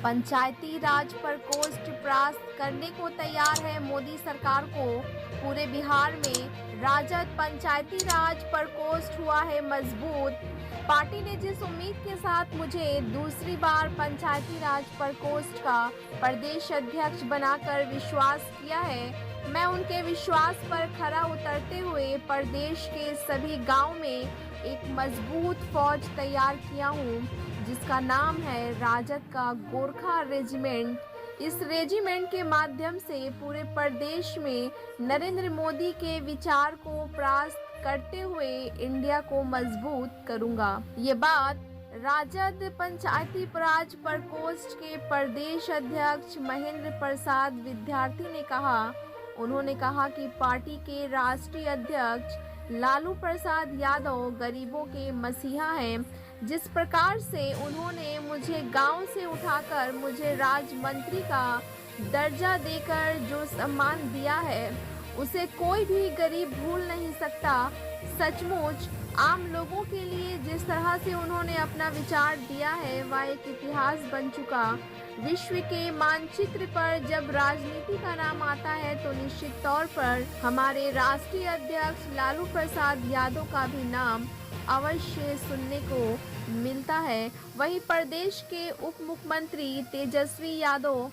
पंचायती राज प्रकोष्ठ परास्त करने को तैयार है मोदी सरकार को। पूरे बिहार में राजद पंचायती राज प्रकोष्ठ हुआ है मजबूत। पार्टी ने जिस उम्मीद के साथ मुझे दूसरी बार पंचायती राज प्रकोष्ठ का प्रदेश अध्यक्ष बनाकर विश्वास किया है, मैं उनके विश्वास पर खरा उतरते हुए प्रदेश के सभी गांव में एक मजबूत फौज तैयार किया हूं, जिसका नाम है राजद का गोरखा रेजिमेंट। इस रेजिमेंट के माध्यम से पूरे प्रदेश में नरेंद्र मोदी के विचार को परास्त करते हुए इंडिया को मजबूत करूंगा। ये बात राजद पंचायती राज प्रकोष्ठ के प्रदेश अध्यक्ष महेंद्र प्रसाद विद्यार्थी ने कहा। उन्होंने कहा कि पार्टी के राष्ट्रीय अध्यक्ष लालू प्रसाद यादव गरीबों के मसीहा हैं। जिस प्रकार से उन्होंने मुझे गांव से उठाकर मुझे राज्य मंत्री का दर्जा देकर जो सम्मान दिया है, उसे कोई भी गरीब भूल नहीं सकता। सचमुच आम लोगों के लिए जिस तरह से उन्होंने अपना विचार दिया है, वह एक इतिहास बन चुका। विश्व के मानचित्र पर जब राजनीति का नाम आता है तो निश्चित तौर पर हमारे राष्ट्रीय अध्यक्ष लालू प्रसाद यादव का भी नाम अवश्य सुनने को मिलता है। वहीं प्रदेश के उप मुख्यमंत्री तेजस्वी यादव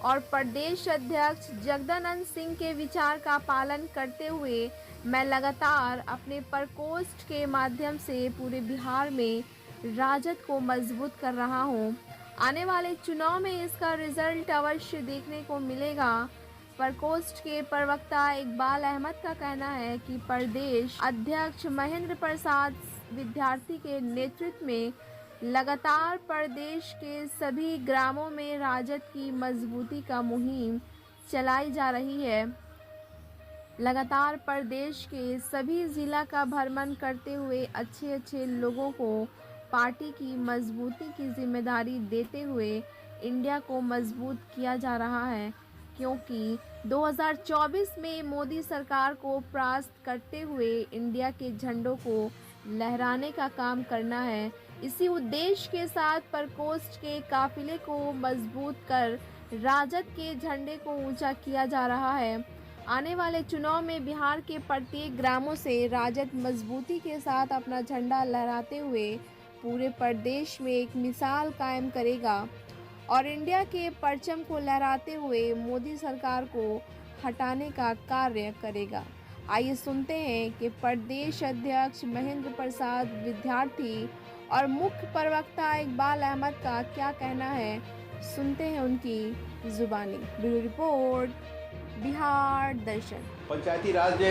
और प्रदेश अध्यक्ष जगदानंद सिंह के विचार का पालन करते हुए मैं लगातार अपने प्रकोष्ठ के माध्यम से पूरे बिहार में राजद को मजबूत कर रहा हूं। आने वाले चुनाव में इसका रिजल्ट अवश्य देखने को मिलेगा। प्रकोष्ठ के प्रवक्ता इकबाल अहमद का कहना है कि प्रदेश अध्यक्ष महेंद्र प्रसाद विद्यार्थी के नेतृत्व में लगातार प्रदेश के सभी ग्रामों में राजद की मजबूती का मुहिम चलाई जा रही है। लगातार प्रदेश के सभी जिला का भ्रमण करते हुए अच्छे लोगों को पार्टी की मजबूती की जिम्मेदारी देते हुए इंडिया को मजबूत किया जा रहा है, क्योंकि 2024 में मोदी सरकार को परास्त करते हुए इंडिया के झंडों को लहराने का काम करना है। इसी उद्देश्य के साथ प्रकोष्ठ के काफिले को मजबूत कर राजद के झंडे को ऊंचा किया जा रहा है। आने वाले चुनाव में बिहार के प्रत्येक ग्रामों से राजद मजबूती के साथ अपना झंडा लहराते हुए पूरे प्रदेश में एक मिसाल कायम करेगा और इंडिया के परचम को लहराते हुए मोदी सरकार को हटाने का कार्य करेगा। आइए सुनते हैं कि प्रदेश अध्यक्ष महेंद्र प्रसाद विद्यार्थी और मुख्य प्रवक्ता इकबाल अहमद का क्या कहना है। सुनते हैं उनकी जुबानी। ब्यूरो रिपोर्ट, बिहार दर्शन। पंचायती राज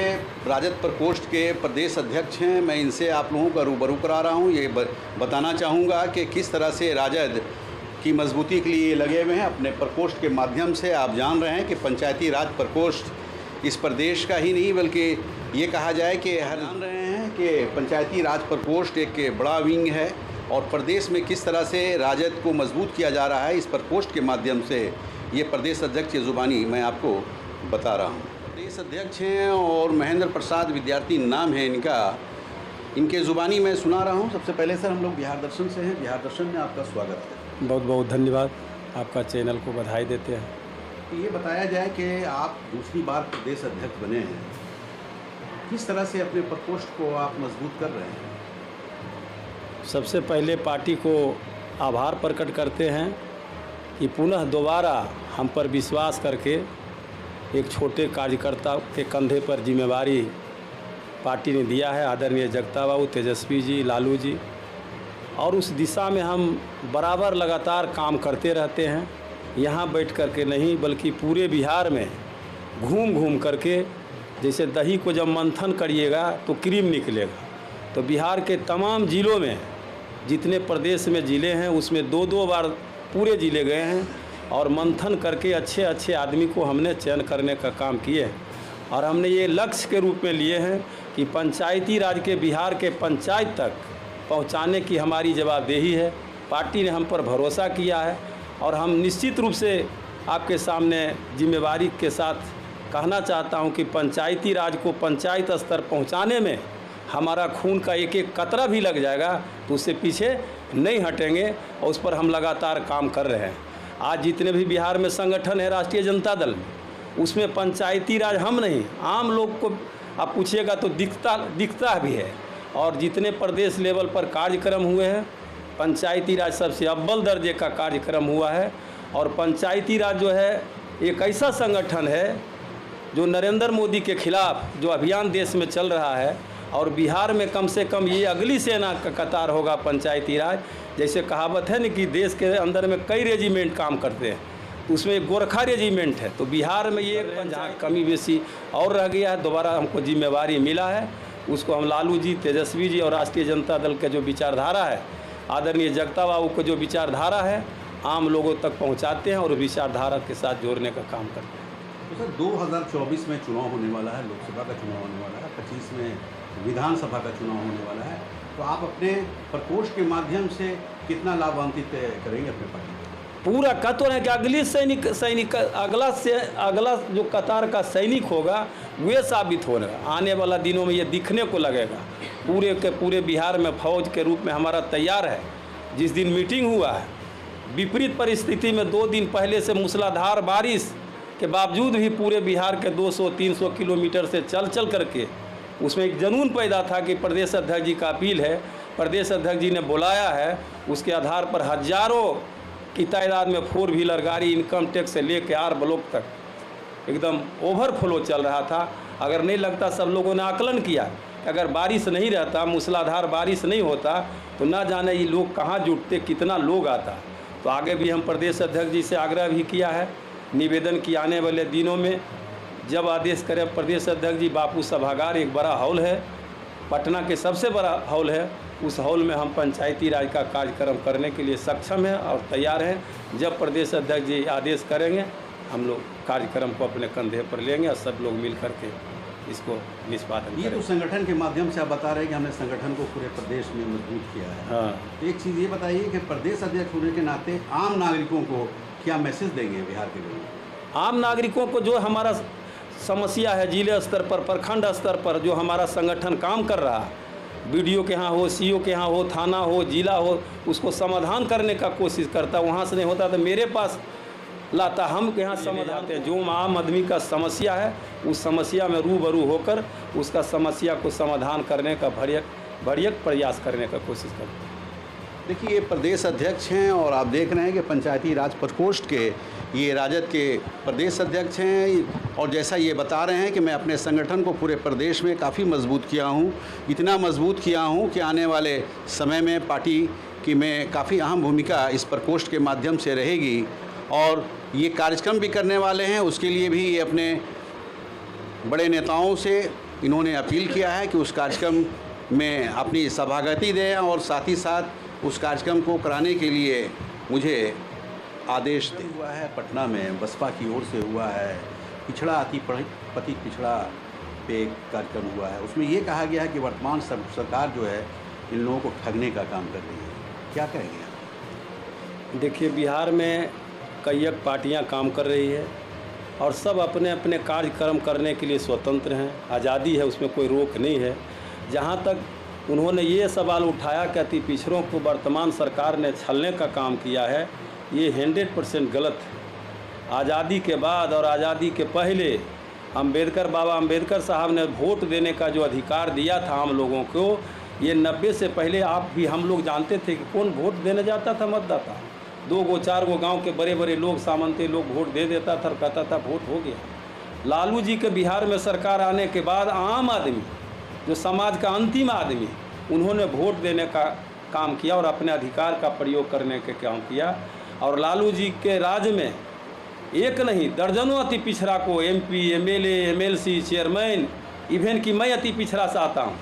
राजद प्रकोष्ठ के प्रदेश अध्यक्ष हैं। मैं इनसे आप लोगों का रूबरू करा रहा हूँ। ये बताना चाहूँगा कि किस तरह से राजद की मजबूती के लिए लगे हुए हैं अपने प्रकोष्ठ के माध्यम से। आप जान रहे हैं कि पंचायती राज प्रकोष्ठ इस प्रदेश का ही नहीं बल्कि ये कहा जाए कि जान रहे हैं कि पंचायती राज प्रकोष्ठ एक बड़ा विंग है और प्रदेश में किस तरह से राजद को मजबूत किया जा रहा है इस प्रकोष्ठ के माध्यम से, ये प्रदेश अध्यक्ष की जुबानी मैं आपको बता रहा हूँ। प्रदेश अध्यक्ष हैं और महेंद्र प्रसाद विद्यार्थी नाम है इनका। इनके ज़ुबानी मैं सुना रहा हूँ। सबसे पहले सर हम लोग बिहार दर्शन से हैं। बिहार दर्शन में आपका स्वागत है। बहुत बहुत धन्यवाद। आपका चैनल को बधाई देते हैं। तो ये बताया जाए कि आप दूसरी बार प्रदेश अध्यक्ष बने हैं, किस तरह से अपने प्रकोष्ठ को आप मजबूत कर रहे हैं? सबसे पहले पार्टी को आभार प्रकट करते हैं कि पुनः दोबारा हम पर विश्वास करके एक छोटे कार्यकर्ता के कंधे पर जिम्मेवारी पार्टी ने दिया है। आदरणीय जगता बाबू, तेजस्वी जी, लालू जी, और उस दिशा में हम बराबर लगातार काम करते रहते हैं। यहाँ बैठ करके नहीं बल्कि पूरे बिहार में घूम घूम करके, जैसे दही को जब मंथन करिएगा तो क्रीम निकलेगा, तो बिहार के तमाम ज़िलों में जितने प्रदेश में ज़िले हैं उसमें दो बार पूरे ज़िले गए हैं और मंथन करके अच्छे आदमी को हमने चयन करने का काम किए हैं। और हमने ये लक्ष्य के रूप में लिए हैं कि पंचायती राज के बिहार के पंचायत तक पहुंचाने की हमारी जवाबदेही है। पार्टी ने हम पर भरोसा किया है और हम निश्चित रूप से आपके सामने जिम्मेवारी के साथ कहना चाहता हूं कि पंचायती राज को पंचायत स्तर पहुंचाने में हमारा खून का एक एक कतरा भी लग जाएगा तो उससे पीछे नहीं हटेंगे और उस पर हम लगातार काम कर रहे हैं। आज जितने भी बिहार में संगठन है राष्ट्रीय जनता दल में, उसमें पंचायती राज हम नहीं, आम लोग को आप पूछिएगा तो दिखता भी है। और जितने प्रदेश लेवल पर कार्यक्रम हुए हैं, पंचायती राज सबसे अव्वल दर्जे का कार्यक्रम हुआ है। और पंचायती राज जो है एक ऐसा संगठन है जो नरेंद्र मोदी के खिलाफ जो अभियान देश में चल रहा है, और बिहार में कम से कम ये अगली सेना का कतार होगा पंचायती राज। जैसे कहावत है ना कि देश के अंदर में कई रेजिमेंट काम करते हैं, तो उसमें एक गोरखा रेजिमेंट है। तो बिहार में ये जहाँ कमी बेसी और रह गया है, दोबारा हमको जिम्मेवारी मिला है, उसको हम लालू जी, तेजस्वी जी और राष्ट्रीय जनता दल के जो विचारधारा है, आदरणीय जगता बाबू को जो विचारधारा है, आम लोगों तक पहुँचाते हैं और विचारधारा के साथ जोड़ने का काम करते हैं। तो सर 2024 में चुनाव होने वाला है, लोकसभा का चुनाव होने वाला है, 25 में विधानसभा का चुनाव होने वाला है, तो आप अपने प्रकोष्ठ के माध्यम से कितना लाभान्वित करेंगे अपने पार्टी को? पूरा कह तो है कि अगली सैनिक अगला जो कतार का सैनिक होगा वे साबित होगा। आने वाला दिनों में ये दिखने को लगेगा। पूरे के पूरे बिहार में फौज के रूप में हमारा तैयार है। जिस दिन मीटिंग हुआ है, विपरीत परिस्थिति में 2 दिन पहले से मूसलाधार बारिश के बावजूद भी पूरे बिहार के 200-300 किलोमीटर से चल करके उसमें एक जुनून पैदा था कि प्रदेश अध्यक्ष जी का अपील है, प्रदेश अध्यक्ष जी ने बुलाया है, उसके आधार पर हजारों की तादाद में 4 व्हीलर गाड़ी इनकम टैक्स से लेकर आर ब्लॉक तक एकदम ओवरफ्लो चल रहा था। अगर नहीं लगता, सब लोगों ने आकलन किया कि अगर बारिश नहीं रहता, मूसलाधार बारिश नहीं होता, तो ना जाने ये लोग कहाँ जुटते, कितना लोग आता। तो आगे भी हम प्रदेश अध्यक्ष जी से आग्रह भी किया है, निवेदन कि आने वाले दिनों में जब आदेश करें प्रदेश अध्यक्ष जी, बापू सभागार एक बड़ा हॉल है, पटना के सबसे बड़ा हॉल है, उस हॉल में हम पंचायती राज का कार्यक्रम करने के लिए सक्षम हैं और तैयार हैं। जब प्रदेश अध्यक्ष जी आदेश करेंगे, हम लोग कार्यक्रम को अपने कंधे पर लेंगे और सब लोग मिल करके इसको निष्पादन करेंगे। ये तो संगठन के माध्यम से आप बता रहे हैं कि हमने संगठन को पूरे प्रदेश में मजबूत किया है। हाँ, तो एक चीज़ ये बताइए कि प्रदेश अध्यक्ष होने के नाते आम नागरिकों को क्या मैसेज देंगे बिहार के लोग? आम नागरिकों को जो हमारा समस्या है जिले स्तर पर, प्रखंड स्तर पर जो हमारा संगठन काम कर रहा है, बीडीओ के यहाँ हो, सीओ के यहाँ हो, थाना हो, जिला हो, उसको समाधान करने का कोशिश करता। वहाँ से नहीं होता तो मेरे पास लाता, हम यहाँ समाधान हैं। जो आम आदमी का समस्या है, उस समस्या में रूबरू होकर उसका समस्या को समाधान करने का भरसक प्रयास करने का कोशिश करते हैं। देखिए, ये प्रदेश अध्यक्ष हैं और आप देख रहे हैं कि पंचायती राज प्रकोष्ठ के ये राजद के प्रदेश अध्यक्ष हैं। और जैसा ये बता रहे हैं कि मैं अपने संगठन को पूरे प्रदेश में काफ़ी मजबूत किया हूँ, इतना मजबूत किया हूँ कि आने वाले समय में पार्टी की में काफ़ी अहम भूमिका इस प्रकोष्ठ के माध्यम से रहेगी। और ये कार्यक्रम भी करने वाले हैं, उसके लिए भी ये अपने बड़े नेताओं से इन्होंने अपील किया है कि उस कार्यक्रम में अपनी सभागति दें और साथ ही साथ उस कार्यक्रम को कराने के लिए मुझे आदेश दें। हुआ है पटना में बसपा की ओर से हुआ है, पिछड़ा पति पिछड़ा पे कार्यक्रम हुआ है। उसमें ये कहा गया है कि वर्तमान सरकार जो है इन लोगों को ठगने का काम कर रही है। क्या कहेंगे आप? देखिए, बिहार में कई एक पार्टियां काम कर रही है और सब अपने अपने कार्यक्रम करने के लिए स्वतंत्र हैं, आज़ादी है, उसमें कोई रोक नहीं है। जहां तक उन्होंने ये सवाल उठाया कि अति पिछड़ों को वर्तमान सरकार ने छलने का काम किया है, ये 100% गलत है। आज़ादी के बाद और आज़ादी के पहले बाबा अम्बेडकर साहब ने वोट देने का जो अधिकार दिया था आम लोगों को, ये 90 से पहले आप भी हम लोग जानते थे कि कौन वोट देने जाता था मतदाता। 2 गो 4 गो गांव के बड़े बड़े लोग, सामंती लोग वोट दे देता था और कहता था वोट हो गया। लालू जी के बिहार में सरकार आने के बाद आम आदमी, जो समाज का अंतिम आदमी, उन्होंने वोट देने का काम किया और अपने अधिकार का प्रयोग करने का काम किया। और लालू जी के राज में एक नहीं दर्जनों अति पिछड़ा को MP, MLA, MLC, chairman, even कि मैं अति पिछड़ा से आता हूँ,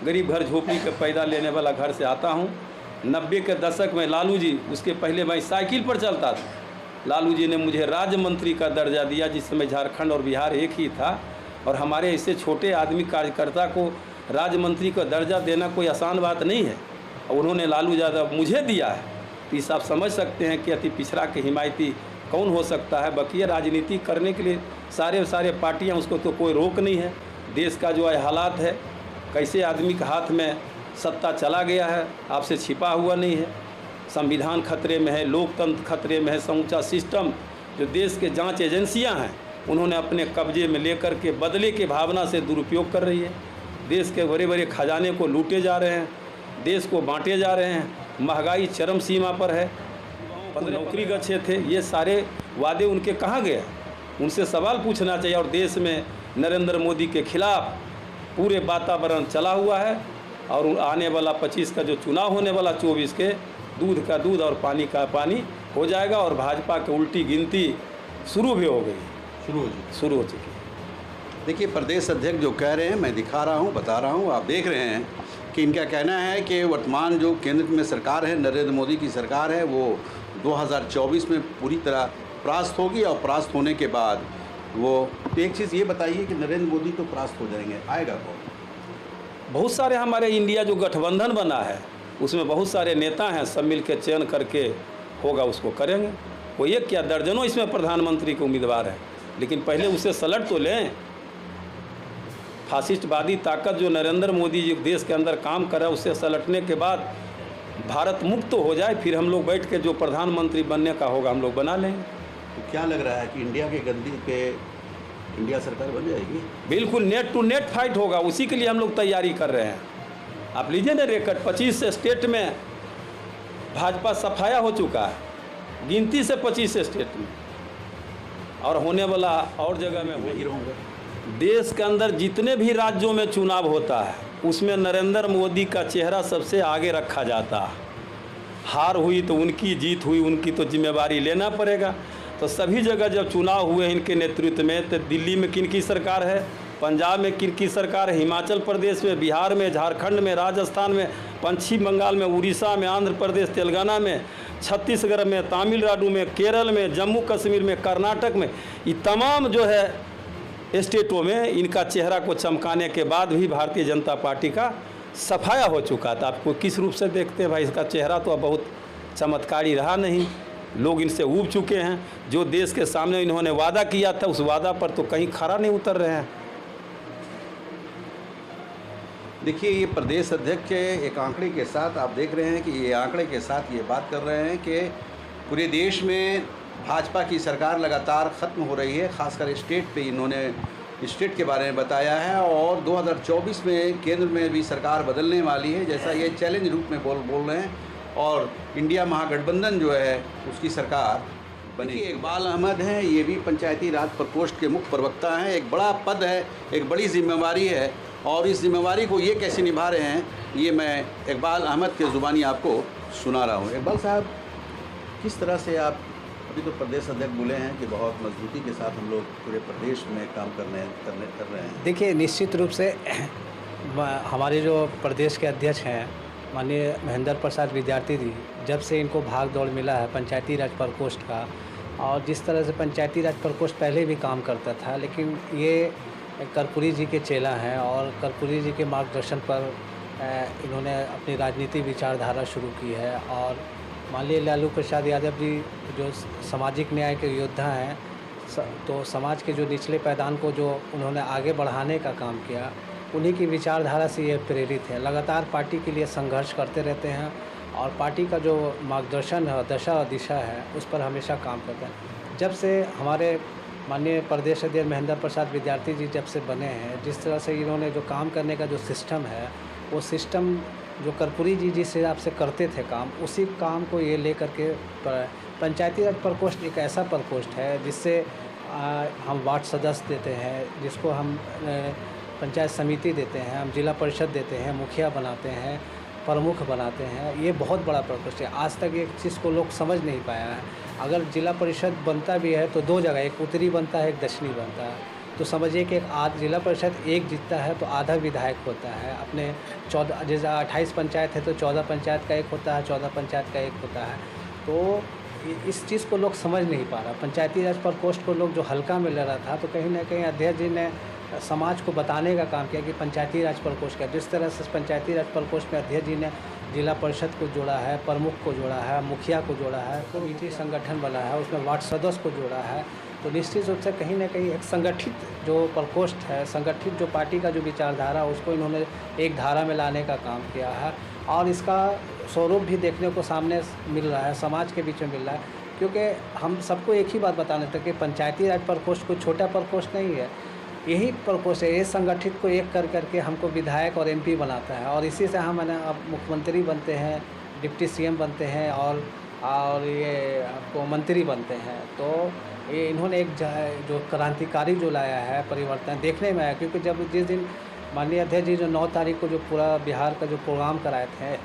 गरीब घर झोपड़ी के पैदा लेने वाला घर से आता हूँ। 90 के दशक में लालू जी, उसके पहले मैं साइकिल पर चलता था, लालू जी ने मुझे राज्य मंत्री का दर्जा दिया, जिस समय झारखंड और बिहार एक ही था। और हमारे ऐसे छोटे आदमी कार्यकर्ता को राज्य मंत्री का दर्जा देना कोई आसान बात नहीं है, और उन्होंने लालू यादव मुझे दिया है। तो इस आप समझ सकते हैं कि अति पिछड़ा के हिमायती कौन हो सकता है। बाकी राजनीति करने के लिए सारे पार्टियां, उसको तो कोई रोक नहीं है। देश का जो है हालात है, कैसे आदमी के हाथ में सत्ता चला गया है, आपसे छिपा हुआ नहीं है। संविधान खतरे में है, लोकतंत्र खतरे में है, समूचा सिस्टम जो देश के जांच एजेंसियां हैं उन्होंने अपने कब्जे में लेकर के बदले के भावना से दुरुपयोग कर रही है। देश के बड़े बड़े खजाने को लूटे जा रहे हैं, देश को बांटे जा रहे हैं, महंगाई चरम सीमा पर है। 15 नौकरी गच्छे थे, ये सारे वादे उनके कहाँ गए? उनसे सवाल पूछना चाहिए। और देश में नरेंद्र मोदी के खिलाफ पूरे वातावरण चला हुआ है और आने वाला 25 का जो चुनाव होने वाला 24 के दूध का दूध और पानी का पानी हो जाएगा और भाजपा की उल्टी गिनती शुरू भी हो गई, शुरू हो चुकी है। देखिए, प्रदेश अध्यक्ष जो कह रहे हैं मैं दिखा रहा हूं, बता रहा हूं, आप देख रहे हैं कि इनका कहना है कि वर्तमान जो केंद्र में सरकार है, नरेंद्र मोदी की सरकार है, वो 2024 में पूरी तरह परास्त होगी और परास्त होने के बाद वो एक चीज़ ये बताइए कि नरेंद्र मोदी तो परास्त हो जाएंगे, आएगा कौन? बहुत सारे हमारे इंडिया जो गठबंधन बना है उसमें बहुत सारे नेता हैं, सब मिल के चयन करके होगा उसको करेंगे। वो एक क्या दर्जनों इसमें प्रधानमंत्री के उम्मीदवार हैं, लेकिन पहले उसे सलट तो लें। फासिस्टवादी ताकत जो नरेंद्र मोदी जी देश के अंदर काम कर रहा है उससे सलटने के बाद भारत मुक्त तो हो जाए, फिर हम लोग बैठ के जो प्रधानमंत्री बनने का होगा हम लोग बना लेंगे। तो क्या लग रहा है कि इंडिया के गद्दी पे इंडिया सरकार बन जाएगी? बिल्कुल नेट टू नेट फाइट होगा, उसी के लिए हम लोग तैयारी कर रहे हैं। आप लीजिए ना रेकर्ड, 25 स्टेट में भाजपा सफाया हो चुका है, गिनती से 25 स्टेट में, और होने वाला और जगह में वही रहूँगा। देश के अंदर जितने भी राज्यों में चुनाव होता है उसमें नरेंद्र मोदी का चेहरा सबसे आगे रखा जाता है। हार हुई तो उनकी, जीत हुई उनकी, तो जिम्मेवारी लेना पड़ेगा। तो सभी जगह जब चुनाव हुए इनके नेतृत्व में, तो दिल्ली में किन की सरकार है, पंजाब में किन की सरकार है, हिमाचल प्रदेश में, बिहार में, झारखंड में, राजस्थान में, पश्चिम बंगाल में, उड़ीसा में, आंध्र प्रदेश, तेलंगाना में, छत्तीसगढ़ में, तमिलनाडु में, केरल में, जम्मू कश्मीर में, कर्नाटक में, ये तमाम जो है स्टेटों में इनका चेहरा को चमकाने के बाद भी भारतीय जनता पार्टी का सफाया हो चुका था। आपको किस रूप से देखते हैं भाई? इसका चेहरा तो अब बहुत चमत्कारी रहा नहीं, लोग इनसे ऊब चुके हैं। जो देश के सामने इन्होंने वादा किया था उस वादा पर तो कहीं खरा नहीं उतर रहे हैं। देखिए, ये प्रदेश अध्यक्ष एक आंकड़े के साथ आप देख रहे हैं कि ये आंकड़े के साथ ये बात कर रहे हैं कि पूरे देश में भाजपा की सरकार लगातार ख़त्म हो रही है। खासकर स्टेट पे इन्होंने स्टेट के बारे में बताया है और 2024 में केंद्र में भी सरकार बदलने वाली है, जैसा ये चैलेंज रूप में बोल रहे हैं। और इंडिया महागठबंधन जो है उसकी सरकार बनेगी। इकबाल अहमद हैं, ये भी पंचायती राज प्रकोष्ठ के मुख्य प्रवक्ता हैं। एक बड़ा पद है, एक बड़ी जिम्मेवारी है और इस जिम्मेवारी को ये कैसे निभा रहे हैं ये मैं इकबाल अहमद के ज़ुबानी आपको सुना रहा हूँ। इकबाल साहब, किस तरह से आप, अभी तो प्रदेश अध्यक्ष बोले हैं कि बहुत मजबूती के साथ हम लोग पूरे प्रदेश में काम कर रहे हैं। देखिए, निश्चित रूप से हमारे जो प्रदेश के अध्यक्ष हैं माननीय महेंद्र प्रसाद विद्यार्थी जी, जब से इनको भाग दौड़ मिला है पंचायती राज प्रकोष्ठ का, और जिस तरह से पंचायती राज प्रकोष्ठ पहले भी काम करता था, लेकिन ये कर्पूरी जी के चेला हैं और कर्पूरी जी के मार्गदर्शन पर इन्होंने अपनी राजनीति विचारधारा शुरू की है। और माननीय लालू प्रसाद यादव जी जो सामाजिक न्याय के योद्धा हैं, तो समाज के जो निचले पैदान को जो उन्होंने आगे बढ़ाने का काम किया, उन्हीं की विचारधारा से ये प्रेरित है। लगातार पार्टी के लिए संघर्ष करते रहते हैं और पार्टी का जो मार्गदर्शन है, दशा और दिशा है, उस पर हमेशा काम करते हैं। जब से हमारे माननीय प्रदेश अध्यक्ष महेंद्र प्रसाद विद्यार्थी जी जब से बने हैं, जिस तरह से इन्होंने जो काम करने का जो सिस्टम है, वो सिस्टम जो कर्पूरी जी जिस हिसाब से करते थे काम, उसी काम को ये ले करके पंचायती राज प्रकोष्ठ एक ऐसा प्रकोष्ठ है जिससे हम वार्ड सदस्य देते हैं, जिसको हम पंचायत समिति देते हैं, हम जिला परिषद देते हैं, मुखिया बनाते हैं, प्रमुख बनाते हैं। ये बहुत बड़ा प्रकोष्ठ है। आज तक एक चीज़ को लोग समझ नहीं पाया है। अगर जिला परिषद बनता भी है तो दो जगह, एक उत्तरी बनता है, एक दक्षिणी बनता है। तो समझिए कि जिला परिषद एक जीतता है तो आधा विधायक होता है। अपने 14 जैसे 28 पंचायत है तो 14 पंचायत का एक होता है, 14 पंचायत का एक होता है। तो इस चीज़ को लोग समझ नहीं पा रहा। पंचायती राज प्रकोष्ठ को लोग जो हल्का में ले रहा था, तो कहीं ना कहीं अध्यक्ष जी ने समाज को बताने का काम किया कि पंचायती राज प्रकोष्ठ का, जिस तरह से पंचायती राज प्रकोष्ठ में अध्यक्ष जी ने जिला परिषद को जोड़ा है, प्रमुख को जोड़ा है, मुखिया को जोड़ा है, कमेटी संगठन बना है, उसमें वार्ड सदस्य को जोड़ा है। तो निश्चित रूप से कहीं ना कहीं एक संगठित जो प्रकोष्ठ है, संगठित जो पार्टी का जो विचारधारा उसको इन्होंने एक धारा में लाने का काम किया है और इसका स्वरूप भी देखने को सामने मिल रहा है, समाज के बीच में मिल रहा है। क्योंकि हम सबको एक ही बात बताने थे कि पंचायती राज प्रकोष्ठ कोई छोटा प्रकोष्ठ नहीं है, यही प्रकोष्ठ है, ये संगठित को एक कर करके हमको विधायक और एमपी बनाता है और इसी से हम अब मुख्यमंत्री बनते हैं, डिप्टी सीएम बनते हैं और ये आपको मंत्री बनते हैं। तो ये इन्होंने एक जो क्रांतिकारी जो लाया है परिवर्तन देखने में आया। क्योंकि जब जिस दिन माननीय अध्यक्ष जी जो 9 तारीख को जो पूरा बिहार का जो प्रोग्राम कराए थे,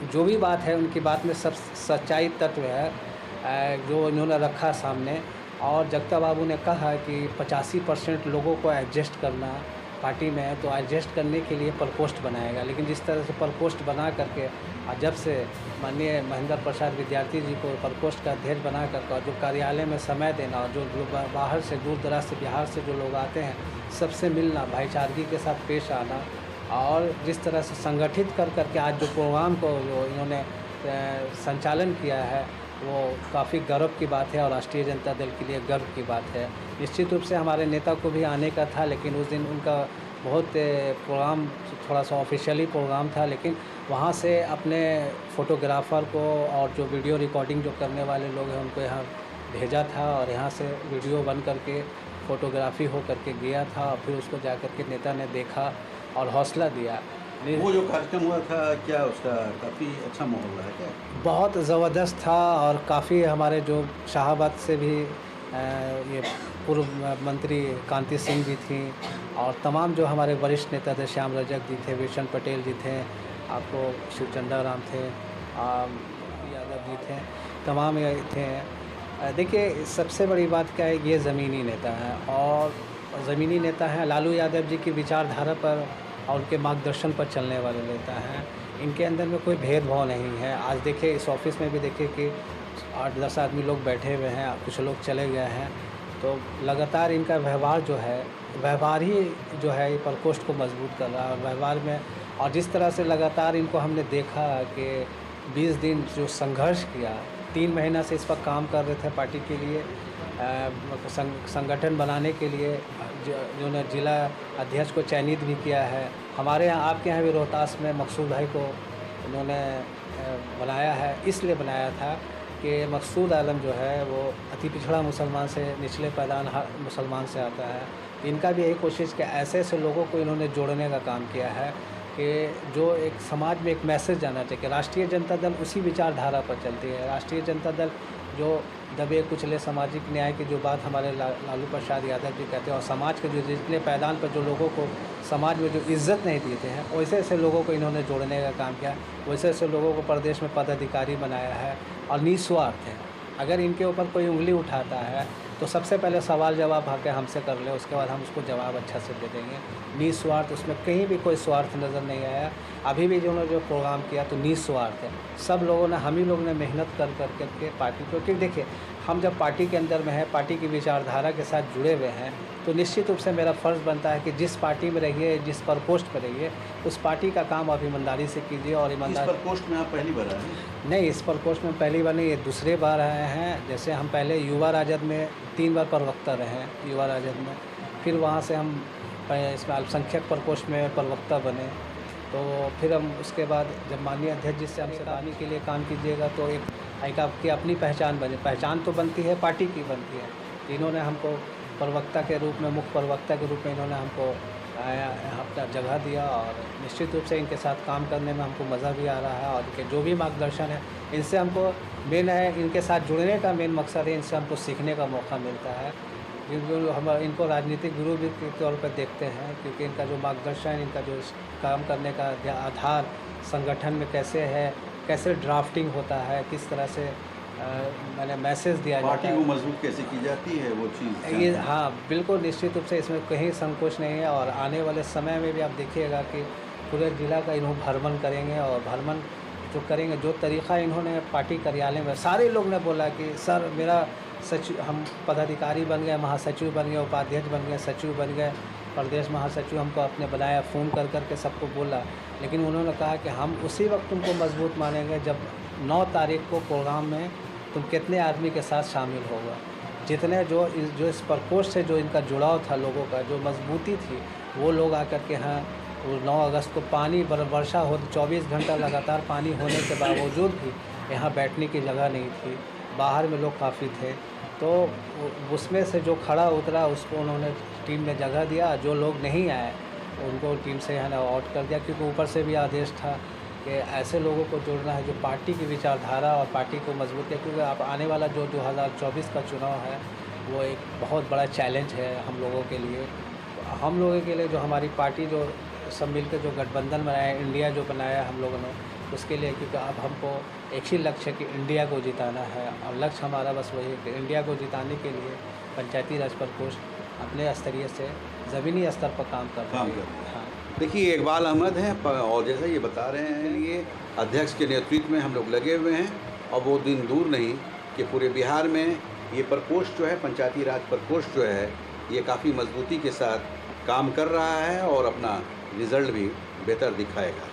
जो भी बात है उनकी बात में सब सच्चाई तत्व है जो इन्होंने रखा सामने। और जगता बाबू ने कहा कि 85% लोगों को एडजस्ट करना पार्टी में है, तो एडजस्ट करने के लिए प्रकोष्ठ बनाएगा। लेकिन जिस तरह से प्रकोष्ठ बना करके जब से माननीय महेंद्र प्रसाद विद्यार्थी जी को प्रकोष्ठ का अध्यक्ष बना करके जो कार्यालय में समय देना और जो बाहर से दूर दराज से बिहार से जो लोग आते हैं सबसे मिलना, भाईचारगी के साथ पेश आना और जिस तरह से संगठित कर करके आज जो प्रोग्राम को जो इन्होंने संचालन किया है वो काफ़ी गर्व की बात है और राष्ट्रीय जनता दल के लिए गर्व की बात है। निश्चित रूप से हमारे नेता को भी आने का था, लेकिन उस दिन उनका बहुत प्रोग्राम थोड़ा सा ऑफिशियली प्रोग्राम था, लेकिन वहाँ से अपने फ़ोटोग्राफ़र को और जो वीडियो रिकॉर्डिंग जो करने वाले लोग हैं उनको यहाँ भेजा था और यहाँ से वीडियो बन करके फ़ोटोग्राफी हो करके गया था और फिर उसको जा कर के नेता ने देखा और हौसला दिया। वो जो कार्यक्रम हुआ था क्या उसका काफ़ी अच्छा माहौल रहा है क्या? बहुत ज़बरदस्त था और काफ़ी हमारे जो शाहाबाद से भी ये पूर्व मंत्री कांति सिंह जी थी और तमाम जो हमारे वरिष्ठ नेता थे, श्याम रजक जी थे, विशन पटेल जी थे, आपको शिवचंद्र राम थे, यादव जी थे, तमाम ये थे। देखिए सबसे बड़ी बात क्या है, ये ज़मीनी नेता हैं और ज़मीनी नेता हैं। लालू यादव जी की विचारधारा पर और उनके मार्गदर्शन पर चलने वाले नेता हैं। इनके अंदर में कोई भेदभाव नहीं है। आज देखिए इस ऑफिस में भी देखिए कि 8-10 आदमी लोग बैठे हुए हैं, कुछ लोग चले गए हैं। तो लगातार इनका व्यवहार जो है, व्यवहार ही जो है ये प्रकोष्ठ को मजबूत कर रहा है। व्यवहार में और जिस तरह से लगातार इनको हमने देखा कि 20 दिन जो संघर्ष किया, 3 महीना से इस पर काम कर रहे थे पार्टी के लिए, संगठन बनाने के लिए, जिन्होंने जिला अध्यक्ष को चयनित भी किया है। हमारे यहाँ आपके यहाँ भी रोहतास में मकसूद भाई को उन्होंने बनाया है, इसलिए बनाया था कि मकसूद आलम जो है वो अति पिछड़ा मुसलमान से, निचले पैदान मुसलमान से आता है। इनका भी यही कोशिश कि ऐसे ऐसे लोगों को इन्होंने जोड़ने का काम किया है कि जो एक समाज में एक मैसेज जाना चाहिए। राष्ट्रीय जनता दल उसी विचारधारा पर चलती है। राष्ट्रीय जनता दल जो दबे कुचले सामाजिक न्याय की जो बात हमारे लालू प्रसाद यादव जी कहते हैं और समाज के जो जितने पैदान पर जो लोगों को समाज में जो इज्जत नहीं देते हैं, वैसे ऐसे लोगों को इन्होंने जोड़ने का काम किया। वैसे ऐसे लोगों को प्रदेश में पदाधिकारी बनाया है और निस्वार्थ है। अगर इनके ऊपर कोई उंगली उठाता है तो सबसे पहले सवाल जवाब आके हमसे कर ले, उसके बाद हम उसको जवाब अच्छा से दे देंगे। निस्वार्थ, उसमें कहीं भी कोई स्वार्थ नज़र नहीं आया। अभी भी जिन्होंने जो प्रोग्राम किया तो निस्वार्थ है। सब लोगों ने, हम ही लोग ने मेहनत कर करके पार्टी को, क्योंकि देखिए हम जब पार्टी के अंदर में है, पार्टी की विचारधारा के साथ जुड़े हुए हैं, तो निश्चित रूप से मेरा फ़र्ज़ बनता है कि जिस पार्टी में रहिए, जिस प्रकोष्ठ पर रहिए, उस पार्टी का काम आप ईमानदारी से कीजिए। और ईमानदारी, इस प्रकोष्ठ में आप पहली बार आए हैं? नहीं, इस प्रकोष्ठ में पहली बार नहीं, ये दूसरे बार आए हैं। जैसे हम पहले युवा राजद में 3 बार प्रवक्ता रहे हैं, युवा राजद में, फिर वहाँ से हम इसमें अल्पसंख्यक प्रकोष्ठ में प्रवक्ता बने। तो फिर हम उसके बाद जब माननीय अध्यक्ष जी से हमसे पार्टी के लिए काम कीजिएगा तो एक आपकी अपनी पहचान बने। पहचान तो बनती है, पार्टी की बनती है। इन्होंने हमको प्रवक्ता के रूप में, मुख्य प्रवक्ता के रूप में इन्होंने हमको अपना जगह दिया और निश्चित रूप से इनके साथ काम करने में हमको मज़ा भी आ रहा है। और इनके जो भी मार्गदर्शन है, इनसे हमको मेन है, इनके साथ जुड़ने का मेन मकसद है, इनसे हमको सीखने का मौका मिलता है। हम इनको राजनीतिक गुरु भी के तौर पर देखते हैं, क्योंकि इनका जो मार्गदर्शन, इनका जो काम करने का आधार संगठन में कैसे है, कैसे ड्राफ्टिंग होता है, किस तरह से मैंने मैसेज दिया जाता है, पार्टी को मजबूत कैसे की जाती है, वो चीज़ ये, हाँ बिल्कुल, निश्चित रूप से इसमें कहीं संकोच नहीं है। और आने वाले समय में भी आप देखिएगा कि पूरे ज़िला का इन्होंने भ्रमण करेंगे और भ्रमण जो करेंगे, जो तरीक़ा इन्होंने पार्टी कार्यालय में, सारे लोग ने बोला कि सर मेरा सचिव, हम पदाधिकारी बन गए, महासचिव बन गए, उपाध्यक्ष बन गए, सचिव बन गए, प्रदेश महासचिव हमको अपने बनाया, फ़ोन कर कर के सबको बोला, लेकिन उन्होंने कहा कि हम उसी वक्त तुमको मजबूत मानेंगे जब 9 तारीख को प्रोग्राम में तुम कितने आदमी के साथ शामिल होगा। जितने जो इस प्रकोष्ठ से जो इनका जुड़ाव था, लोगों का जो मजबूती थी, वो लोग आकर के यहाँ 9 अगस्त को पानी वर्षा हो 24 घंटा लगातार पानी होने के बावजूद भी यहाँ बैठने की जगह नहीं थी, बाहर में लोग काफ़ी थे, तो उसमें से जो खड़ा उतरा उसको उन्होंने टीम ने जगह दिया। जो लोग नहीं आए उनको टीम से है ना आउट कर दिया, क्योंकि ऊपर से भी आदेश था कि ऐसे लोगों को जोड़ना है जो पार्टी की विचारधारा और पार्टी को मजबूत है, क्योंकि आप आने वाला जो 2024 का चुनाव है वो एक बहुत बड़ा चैलेंज है हम लोगों के लिए। हम लोगों के लिए जो हमारी पार्टी जो सब मिलकर जो गठबंधन बनाया, इंडिया जो बनाया हम लोगों ने, उसके लिए, क्योंकि अब हमको एक ही लक्ष्य है कि इंडिया को जिताना है, और लक्ष्य हमारा बस वही है कि इंडिया को जिताने के लिए पंचायती राज प्रकोष्ठ अपने स्तरीय से ज़मीनी स्तर पर काम कर रहा है। हाँ, देखिए इकबाल अहमद हैं और जैसा ये बता रहे हैं, ये अध्यक्ष के नेतृत्व में हम लोग लगे हुए हैं, और वो दिन दूर नहीं कि पूरे बिहार में ये प्रकोष्ठ जो है, पंचायती राज प्रकोष्ठ जो है, ये काफ़ी मजबूती के साथ काम कर रहा है और अपना रिज़ल्ट भी बेहतर दिखाएगा।